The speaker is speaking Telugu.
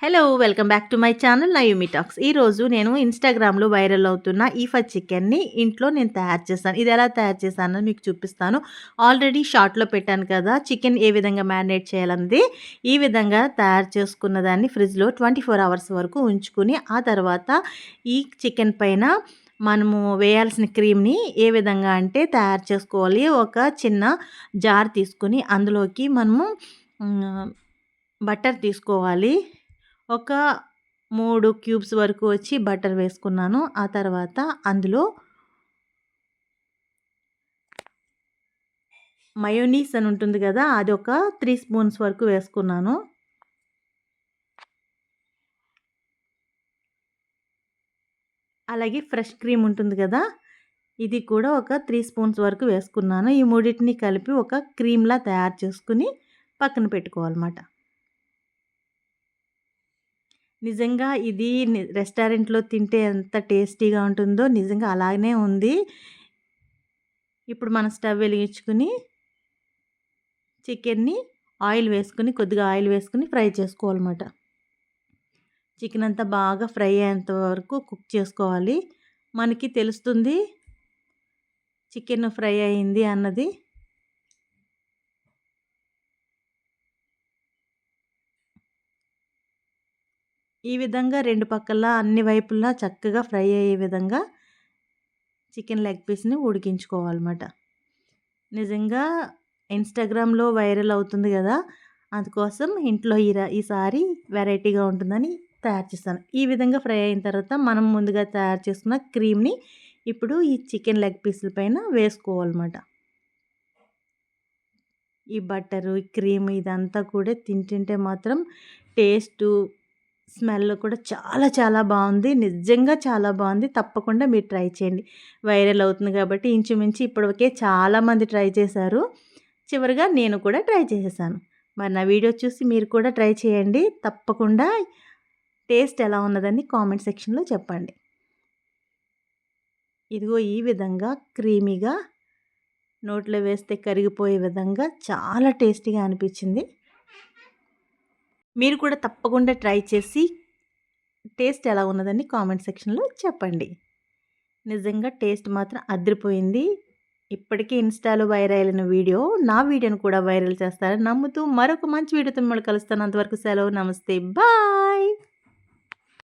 Hello welcome back to my channel Nayumi talks. ఈరోజు నేను ఇన్స్టాగ్రామ్లో వైరల్ అవుతున్న ఈఫా చికెన్ని ఇంట్లో నేను తయారు చేస్తాను. ఇది ఎలా తయారు చేశానో మీకు చూపిస్తాను. ఆల్రెడీ షార్ట్లో పెట్టాను కదా చికెన్ ఏ విధంగా మ్యారినేట్ చేయాలన్నది. ఈ విధంగా తయారు చేసుకున్న దాన్ని ఫ్రిడ్జ్లో 24 అవర్స్ వరకు ఉంచుకుని ఆ తర్వాత ఈ చికెన్ పైన మనము వేయాల్సిన క్రీమ్ని ఏ విధంగా అంటే తయారు చేసుకోవాలి. ఒక చిన్న జార్ తీసుకుని అందులోకి మనము బటర్ తీసుకోవాలి. ఒక 3 క్యూబ్స్ వరకు వచ్చి బటర్ వేసుకున్నాను. ఆ తర్వాత అందులో మయోనీస్ అని ఉంటుంది కదా, అది ఒక 3 స్పూన్స్ వరకు వేసుకున్నాను. అలాగే ఫ్రెష్ క్రీమ్ ఉంటుంది కదా, ఇది కూడా ఒక 3 స్పూన్స్ వరకు వేసుకున్నాను. ఈ మూడింటిని కలిపి ఒక క్రీమ్లా తయారు చేసుకుని పక్కన పెట్టుకోవాలన్నమాట. నిజంగా ఇది రెస్టారెంట్‌లో తింటే ఎంత టేస్టీగా ఉంటుందో నిజంగా అలానే ఉంది. ఇప్పుడు మనం స్టవ్ వెలిగించుకుని చికెన్‌ని కొద్దిగా ఆయిల్ వేసుకొని ఫ్రై చేసుకోవాలన్నమాట. చికెన్ అంతా బాగా ఫ్రై అయ్యేంత వరకు కుక్ చేసుకోవాలి. మనకి తెలుస్తుంది చికెన్ ఫ్రై అయింది అన్నది. ఈ విధంగా 2 పక్కల అన్ని వైపులా చక్కగా ఫ్రై అయ్యే విధంగా చికెన్ లెగ్ పీస్‌ని ఉడికించుకోవాలన్నమాట. నిజంగా ఇన్స్టాగ్రామ్‌లో వైరల్ అవుతుంది కదా, అందుకోసం ఇంట్లో ఈసారి వెరైటీగా ఉంటుందని తయారు చేస్తాను. ఈ విధంగా ఫ్రై అయిన తర్వాత మనం ముందుగా తయారు చేసుకున్న క్రీమ్‌ని ఇప్పుడు ఈ చికెన్ లెగ్ పీసుల పైన వేసుకోవాలన్నమాట. ఈ బటరు, ఈ క్రీమ్ ఇదంతా కూడా తింటుంటే మాత్రం టేస్టు, స్మెల్ కూడా చాలా చాలా బాగుంది. నిజంగా చాలా బాగుంది. తప్పకుండా మీరు ట్రై చేయండి. వైరల్ అవుతుంది కాబట్టి ఇంచుమించు ఇప్పటివరకే చాలామంది ట్రై చేశారు. చివరిగా నేను కూడా ట్రై చేసేసాను. మరి నా వీడియో చూసి మీరు కూడా ట్రై చేయండి. తప్పకుండా టేస్ట్ ఎలా ఉన్నదని కామెంట్ సెక్షన్‌లో చెప్పండి. ఇదిగో ఈ విధంగా క్రీమీగా నోట్లో వేస్తే కరిగిపోయే విధంగా చాలా టేస్టీగా అనిపించింది. మీరు కూడా తప్పకుండా ట్రై చేసి టేస్ట్ ఎలా ఉన్నదని కామెంట్ సెక్షన్‌లో చెప్పండి. నిజంగా టేస్ట్ మాత్రం అదిరిపోయింది. ఇప్పటికే ఇన్‌స్టాలో వైరల్ అయిన వీడియో, నా వీడియోని కూడా వైరల్ చేస్తారని నమ్ముతూ మరొక మంచి వీడియోతో మిమ్మల్ని కలుస్తాను. అంతవరకు సెలవు. నమస్తే. బాయ్.